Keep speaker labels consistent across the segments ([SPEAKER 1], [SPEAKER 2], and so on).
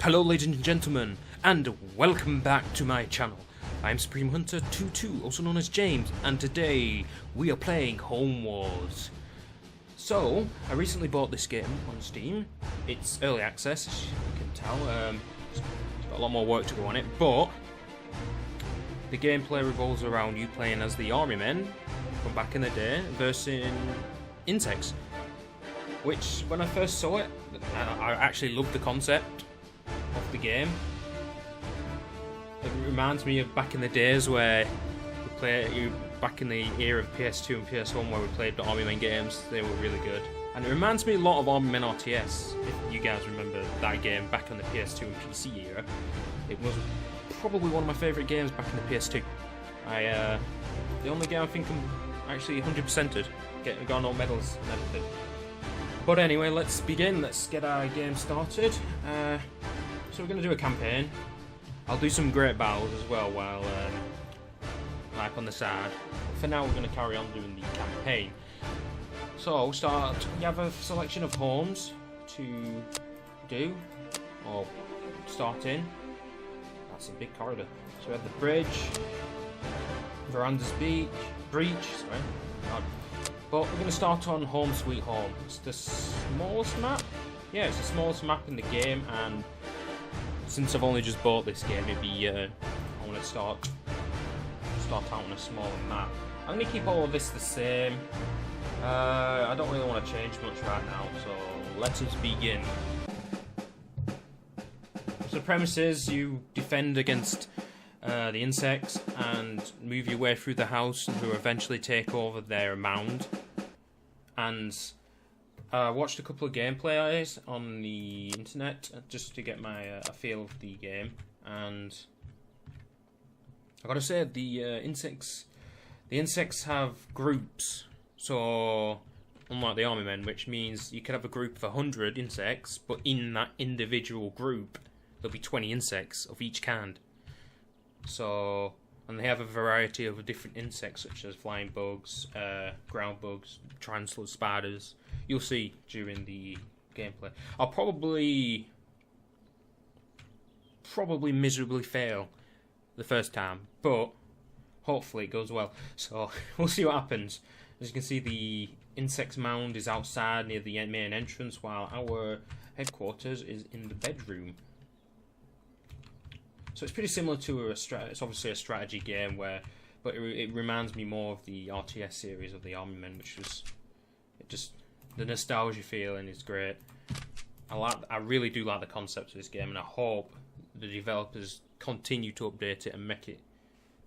[SPEAKER 1] Hello ladies and gentlemen, and welcome back to my channel. I'm Supreme Hunter 22, also known as James, and today we are playing Home Wars. So, I recently bought this game on Steam. It's early access, as you can tell. It's got a lot more work to go on it, but the gameplay revolves around you playing as the army men from back in the day versus insects. Which, when I first saw it, I actually loved the concept of the game. It reminds me of back in the days where back in the era of PS2 and PS1 where we played the Army Men games. They were really good. And it reminds me a lot of Army Men RTS, if you guys remember that game back on the PS2 and PC era. It was probably one of my favourite games back in the PS2. The only game I think I'm actually 100%ed, got all medals and everything. But anyway, let's begin. Let's get our game started. So we're going to do a campaign. I'll do some great battles as well while like on the side. For now, we're going to carry on doing the campaign. So start. You have a selection of homes to do or start in. That's a big corridor. So we have the bridge, Veranda's breach. Sorry. But we're going to start on Home Sweet Home. It's the smallest map. Yeah, it's the smallest map in the game, and since I've only just bought this game, maybe I want to start out on a smaller map. I'm going to keep all of this the same. I don't really want to change much right now, so let us begin. So the premise is you defend against the insects and move your way through the house to eventually take over their mound. And I watched a couple of gameplays on the internet just to get my a feel of the game, and I gotta say the insects have groups. So unlike the army men, which means you could have a group of 100 insects, but in that individual group there'll be 20 insects of each kind. So, and they have a variety of different insects such as flying bugs, ground bugs, tarantulas, spiders. You'll see during the gameplay. I'll probably miserably fail the first time, but hopefully it goes well. So we'll see what happens. As you can see, the insects mound is outside near the main entrance, while our headquarters is in the bedroom. So it's pretty similar to it's obviously a strategy game but it reminds me more of the RTS series of the Army Men, which was the nostalgia feeling is great. I really do like the concept of this game, and I hope the developers continue to update it and make it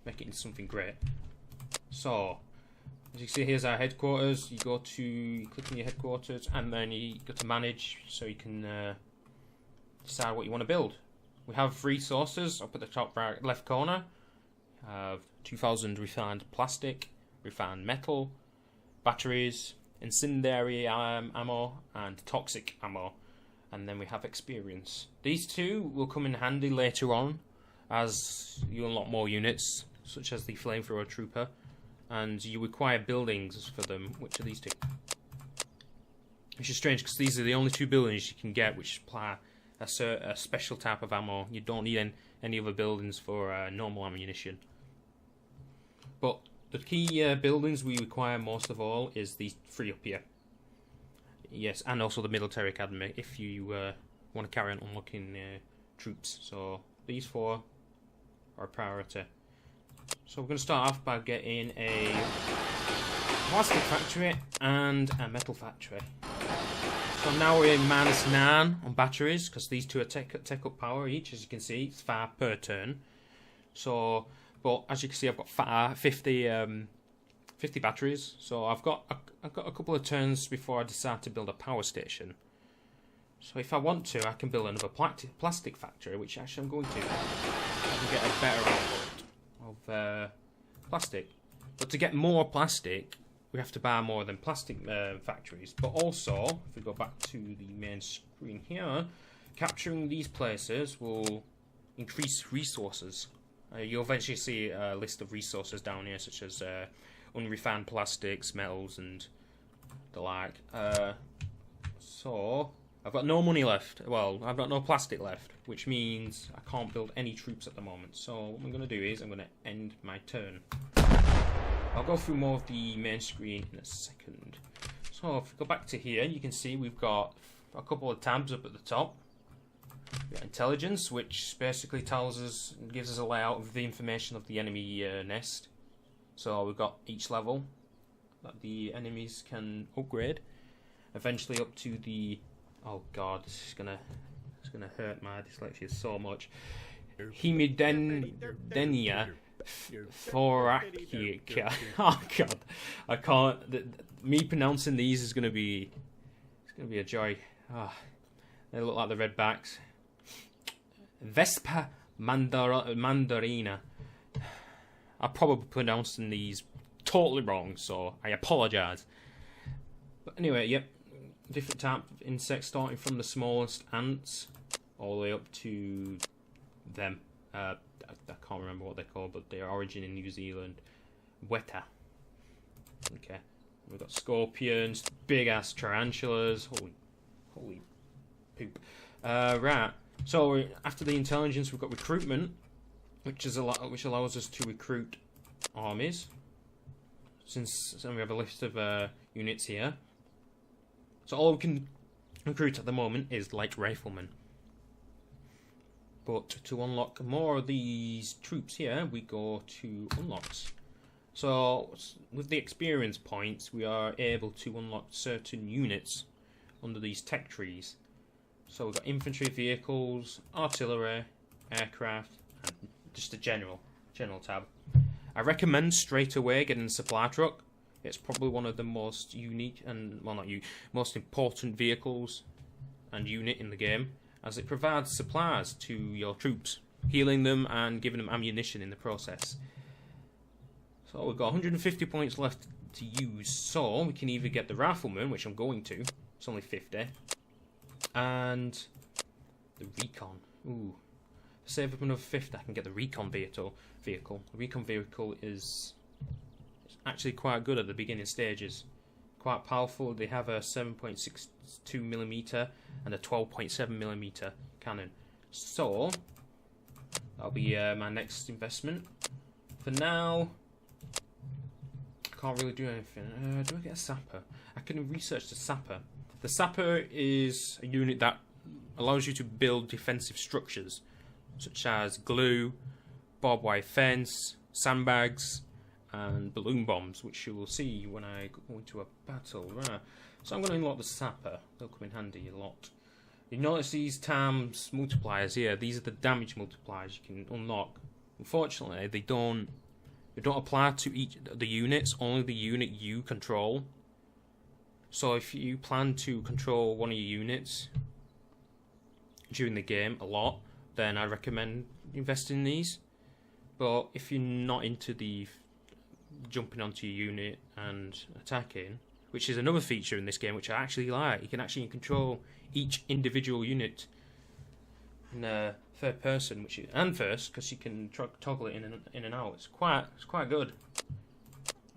[SPEAKER 1] into something great. So as you can see, here's our headquarters. You click on your headquarters, and then you go to manage, so you can decide what you want to build. We have resources up at the top right left corner. We have 2,000 refined plastic, refined metal, batteries, incendiary ammo, and toxic ammo. And then we have experience. These two will come in handy later on as you unlock more units, such as the flamethrower trooper, and you require buildings for them, which are these two. Which is strange because these are the only two buildings you can get which supply a special type of ammo. You don't need any other buildings for normal ammunition. But the key buildings we require most of all is these three up here. Yes, and also the military academy if you want to carry on unlocking troops. So these four are a priority. So we're going to start off by getting a plastic factory and a metal factory. So now we're in -9 on batteries, because these two are take up power each. As you can see, it's 5 per turn. So, but as you can see, I've got 50 batteries. So I've got a couple of turns before I decide to build a power station. So if I want to, I can build another plastic factory, which actually I'm going to. I can get a better output of plastic. But to get more plastic, we have to buy more than plastic factories. But also, if we go back to the main screen here, capturing these places will increase resources. You'll eventually see a list of resources down here, such as unrefined plastics, metals, and the like. So I've got no money left. Well, I've got no plastic left, which means I can't build any troops at the moment. So what I'm going to do is I'm going to end my turn. I'll go through more of the main screen in a second. So if we go back to here, you can see we've got a couple of tabs up at the top. We've got intelligence, which basically tells us, gives us a layout of the information of the enemy nest. So we've got each level that the enemies can upgrade. Eventually up to the, oh god, this is gonna hurt my dyslexia so much. Hemidenia thoracica. Oh god, I can't. Me pronouncing these is gonna be, it's gonna be a joy. Ah, they look like the redbacks. Vespa mandarina. I'm probably pronouncing these totally wrong, so I apologise. But anyway, yep, different type of insects, starting from the smallest ants all the way up to them. I can't remember what they're called, but their origin in New Zealand. Weta. Okay, we've got scorpions, big ass tarantulas. Holy poop. Right. So after the intelligence, we've got recruitment, which allows us to recruit armies. Since we have a list of units here, so all we can recruit at the moment is light riflemen. But to unlock more of these troops here, we go to unlocks. So with the experience points, we are able to unlock certain units under these tech trees. So we've got infantry vehicles, artillery, aircraft, and just a general tab. I recommend straight away getting the supply truck. It's probably one of the most unique and, well, most important vehicles and unit in the game, as it provides supplies to your troops, healing them and giving them ammunition in the process. So we've got 150 points left to use, so we can either get the rifleman, which I'm going to, it's only 50, and the recon. Ooh. Save up another 50, I can get the recon vehicle. The recon vehicle is actually quite good at the beginning stages. Quite powerful. They have a 7.62mm and a 12.7mm cannon. So that'll be my next investment. For now, I can't really do anything. Do I get a sapper? I can research the sapper. The sapper is a unit that allows you to build defensive structures, such as glue, barbed wire fence, sandbags, and balloon bombs, which you will see when I go into a battle. Right. So I'm going to unlock the sapper. They'll come in handy a lot. You notice these times multipliers here. These are the damage multipliers you can unlock. Unfortunately, they don't apply to each the units. Only the unit you control. So if you plan to control one of your units during the game a lot, then I recommend investing in these. But if you're not into the jumping onto your unit and attacking, which is another feature in this game which I actually like, you can actually control each individual unit in third person, and first, because you can toggle it in and out. It's quite good.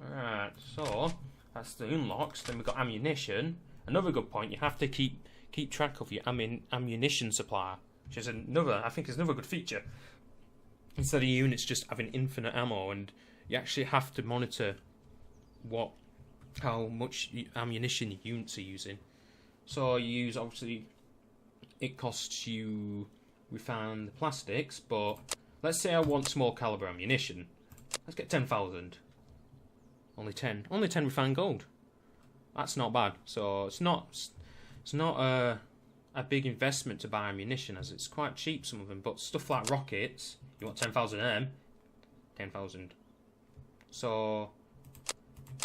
[SPEAKER 1] Alright, so that's the unlocks. Then we've got ammunition. Another good point, you have to keep track of your ammunition supply, which is I think is another good feature. Instead of units just having infinite ammo, and you actually have to monitor how much ammunition units are using. So you use, obviously, it costs you refine the plastics, but let's say I want small caliber ammunition. Let's get 10,000. Only 10 refined gold. That's not bad. So it's not a big investment to buy ammunition, as it's quite cheap, some of them. But stuff like rockets, you want 10,000 of them, 10,000. So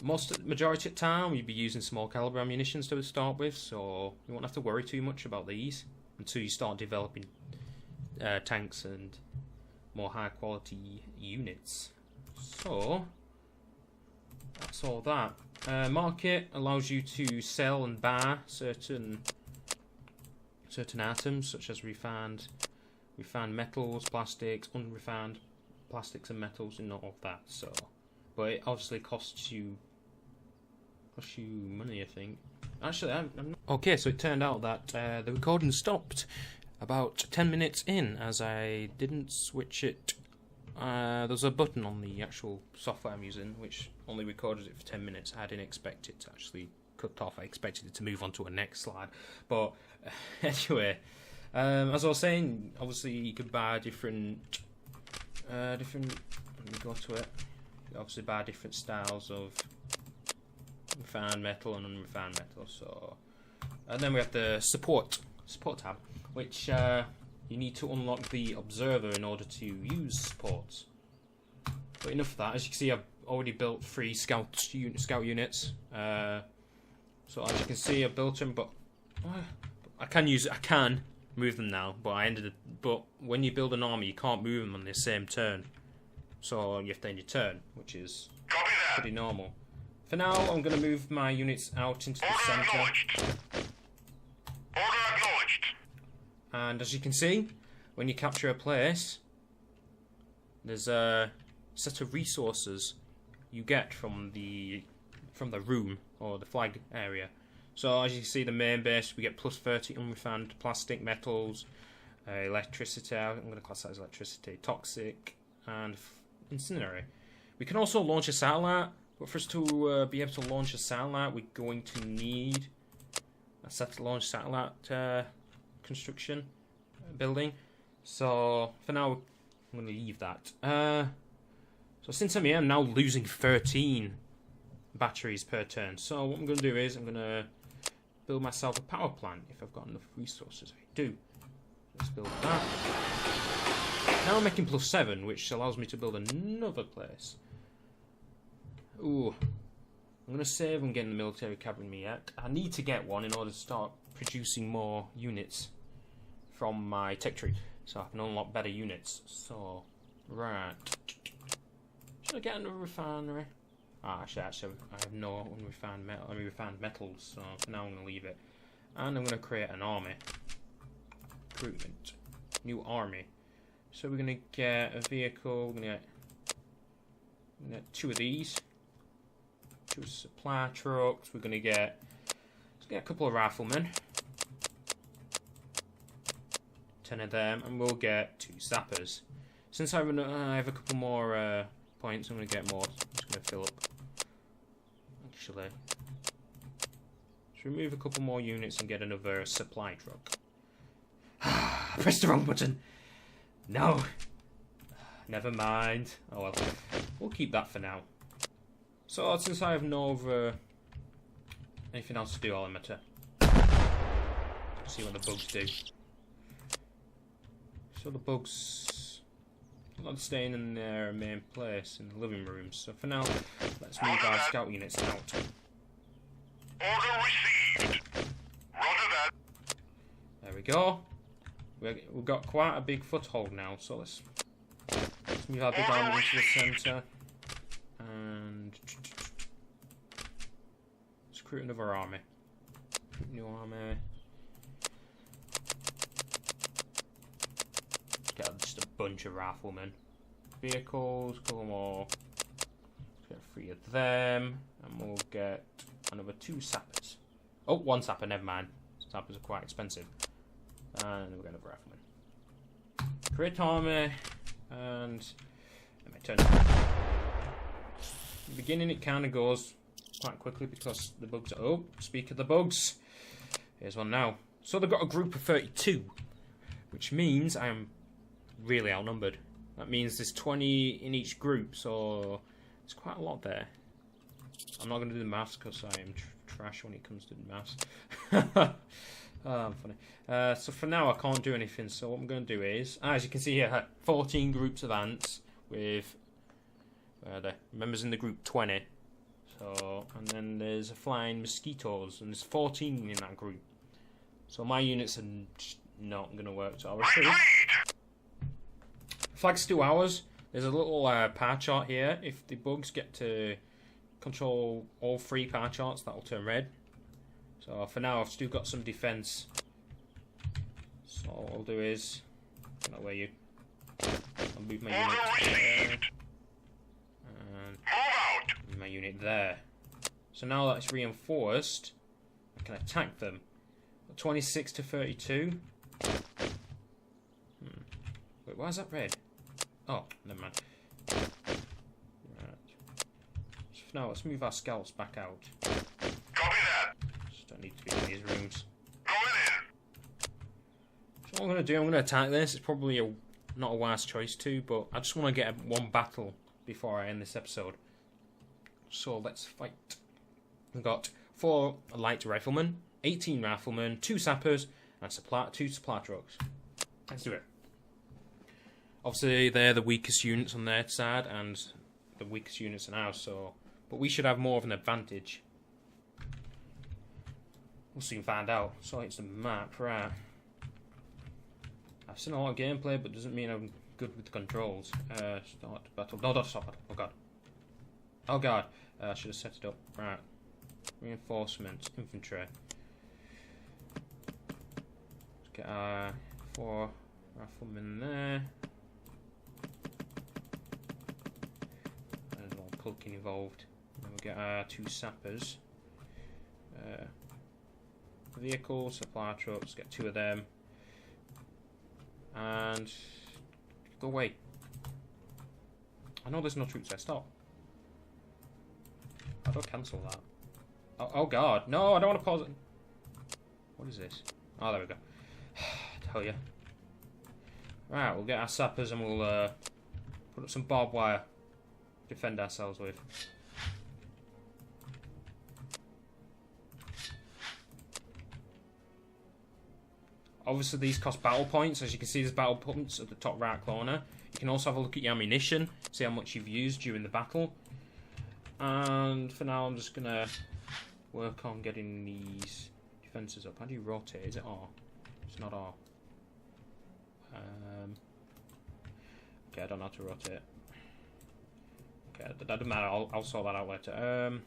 [SPEAKER 1] majority of the time you'd be using small caliber ammunition to start with, so you won't have to worry too much about these until you start developing tanks and more high quality units. So that's all that. Market allows you to sell and buy certain items, such as refined metals, plastics, unrefined plastics and metals, and not all of that. So, but it obviously costs you money, I think. Actually, I'm not... Okay, so it turned out that the recording stopped about 10 minutes in, as I didn't switch it. There's a button on the actual software I'm using which only recorded it for 10 minutes. I didn't expect it to actually cut off. I expected it to move on to a next slide. But anyway, as I was saying, obviously you could buy different. Let me go to it. You obviously buy different styles of refined metal and unrefined metal. So, and then we have the support tab, which you need to unlock the observer in order to use supports. But enough of that. As you can see, I've already built 3 scout units. So as you can see, I've built them, but I can move them now. But when you build an army, you can't move them on the same turn. So you have to end your turn, which is pretty normal. For now, I'm going to move my units out into the centre.
[SPEAKER 2] Order acknowledged.
[SPEAKER 1] And as you can see, when you capture a place, there's a set of resources you get from the room or the flag area. So as you can see, the main base, we get plus 30 unrefined plastic, metals, electricity. I'm going to class that as electricity, toxic, and incendiary. We can also launch a satellite, but for us to be able to launch a satellite, we're going to need a launch satellite construction building. So for now, I'm going to leave that. So since I'm here, I'm now losing 13 batteries per turn. So what I'm going to do is I'm going to build myself a power plant if I've got enough resources. I do. Let's build that. Now I'm making plus 7, which allows me to build another place. Ooh. I'm going to save on getting the military cavalry yet. I need to get one in order to start producing more units from my tech tree, so I can unlock better units. So, right. Should I get another refinery? Actually, I have no unrefined metals, so for now I'm going to leave it. And I'm going to create an army. Recruitment. New army. So we're going to get a vehicle, we're going to get 2 of these. 2 supply trucks, we're going to get, let's get a couple of riflemen. 10 of them, and we'll get 2 sappers. Since I have a couple more points, I'm going to get more. I'm just going to fill up. Actually, let's remove a couple more units and get another supply truck. I pressed the wrong button. No. Never mind. Oh well. We'll keep that for now. So since I have no other anything else to do, I'll emitter. See what the bugs do. So the bugs are not staying in their main place in the living room. So for now, let's move our scout units out.
[SPEAKER 2] Order received. Roger that.
[SPEAKER 1] There we go. We've got quite a big foothold now, so let's move our big army into the centre. And let's recruit another army. New army. Get just a bunch of riflemen. Vehicles, couple more. Let's get 3 of them. And we'll get another 2 sappers. Oh, 1 sapper, never mind. Sappers are quite expensive. And we're going to rifleman. Create army. And my turn. In the beginning it kind of goes quite quickly because the bugs are... Oh, speak of the bugs. Here's one now. So they've got a group of 32. Which means I am really outnumbered. That means there's 20 in each group. So it's quite a lot there. I'm not going to do the maths because I am trash when it comes to the maths. Oh, I'm funny. So for now I can't do anything, so what I'm going to do is, as you can see here, 14 groups of ants with the members in the group 20. So, and then there's flying mosquitoes, and there's 14 in that group. So my units are just not going to work, so I'll retreat. Flag's 2 hours. There's a little pie chart here. If the bugs get to control all 3 pie charts, that'll turn red. So for now, I've still got some defense. So all I'll do is, not where you, I'll move my unit there, and move my unit there. So now that's reinforced. I can attack them. 26 to 32. Wait, why is that red? Oh, never mind. Right. So for now, let's move our scouts back out.
[SPEAKER 2] Copy that.
[SPEAKER 1] Just don't need to be in these rooms.
[SPEAKER 2] Going in.
[SPEAKER 1] So what I'm going to do, I'm going to attack this. It's probably not a wise choice to, but I just want to get one battle before I end this episode. So let's fight. We've got 4 light riflemen, 18 riflemen, 2 sappers, and 2 supply trucks. Let's do it. Obviously, they're the weakest units on their side, and the weakest units in ours, so... But we should have more of an advantage. We'll soon find out. So it's the map, right. I've seen a lot of gameplay, but doesn't mean I'm good with the controls. Start battle. No, don't stop battle. Oh god. Oh god. I should have set it up. Right. Reinforcements. Infantry. Let's get our 4 riflemen there. There's a lot of cooking involved. Then we get our 2 sappers. Vehicles, supply trucks, get 2 of them. And go away. I know there's no troops there. Stop. How do I cancel that? Oh god. No, I don't want to pause it. What is this? Oh, there we go. Tell you. Right, we'll get our sappers and we'll put up some barbed wire. Defend ourselves with. Obviously, these cost battle points. As you can see, there's battle points at the top right corner. You can also have a look at your ammunition, see how much you've used during the battle. And for now, I'm just going to work on getting these defences up. How do you rotate? Is it R? It's not R. Okay, I don't know how to rotate. Okay, that doesn't matter. I'll sort that out later.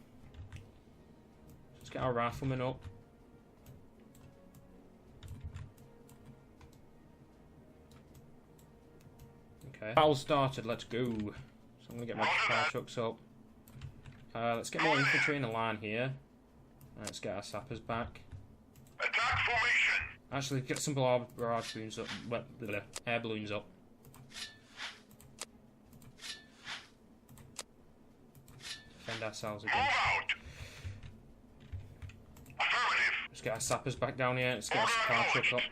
[SPEAKER 1] Let's get our riflemen up. Okay. Battle started, let's go. So I'm going to get my fire trucks up. Let's get more infantry in a line here. Let's get our sappers back.
[SPEAKER 2] Attack formation.
[SPEAKER 1] Actually, get some barrage balloons up. Air balloons up. Defend ourselves again.
[SPEAKER 2] Move out. Affirmative.
[SPEAKER 1] Let's get our sappers back down here. Let's get our supply truck up.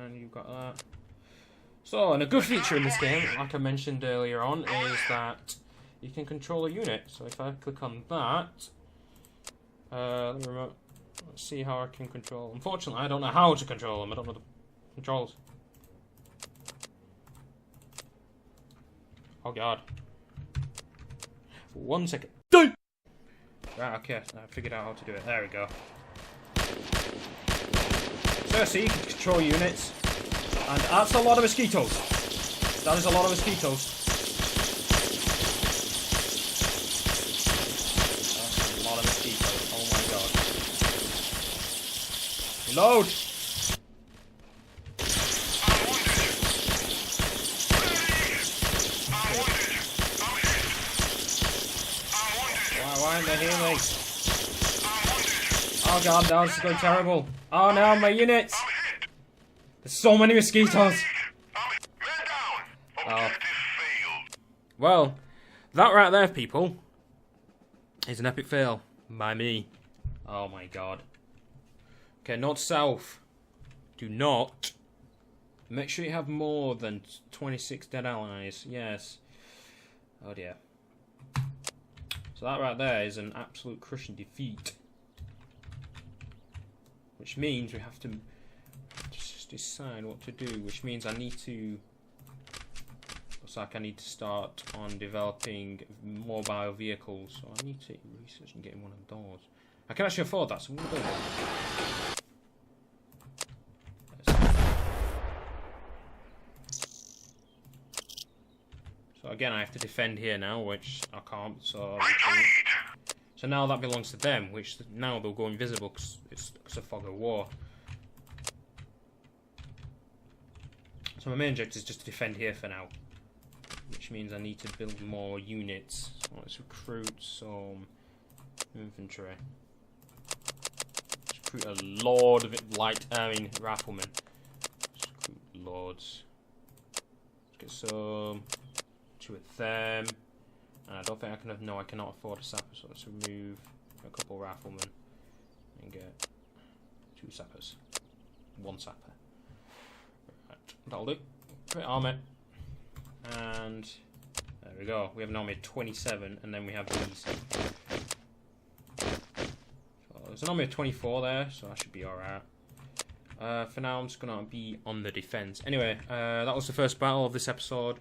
[SPEAKER 1] And you've got that. So, and a good feature in this game, like I mentioned earlier on, is that you can control a unit. So if I click on that, let's see how I can control. Unfortunately, I don't know how to control them. I don't know the controls. Oh god. 1 second. Right, okay, I figured out how to do it. There we go. So see, you can control units. And that's a lot of mosquitoes. That is a lot of mosquitoes. That's a lot of mosquitoes. Oh my god. Reload! Why aren't they healing? Oh god, now this is going terrible. Oh no, my units! There's so many mosquitoes. Oh. Well, that right there, people, is an epic fail by me. Oh my god. Okay, north south. Do not. Make sure you have more than 26 dead allies. Yes. Oh dear. So that right there is an absolute crushing defeat. Which means we have to decide what to do, which means I need to looks like I need to start on developing mobile vehicles, so I need to research and getting one of those. I can actually afford that, so I'm going to build one. So again, I have to defend here now, which I can't, so now that belongs to them, which now they'll go invisible because it's a fog of war. So my main objective is just to defend here for now, which means I need to build more units. So let's recruit some infantry. recruit a load of riflemen. Let's recruit loads. Let's get some. 2 of them. And I don't think I can. No, I cannot afford a sapper. So let's remove a couple riflemen and get 2 sappers. 1 sapper. Right, that'll do. Great army. And there we go. We have an army of 27, and then we have these. So there's an army of 24 there, so that should be alright. For now, I'm just gonna be on the defense. Anyway, that was the first battle of this episode.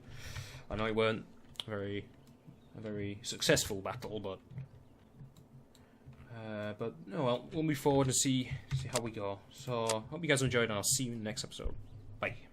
[SPEAKER 1] I know it weren't a very successful battle, but no, well, we'll move forward and see how we go. So, hope you guys enjoyed, and I'll see you in the next episode. Bye.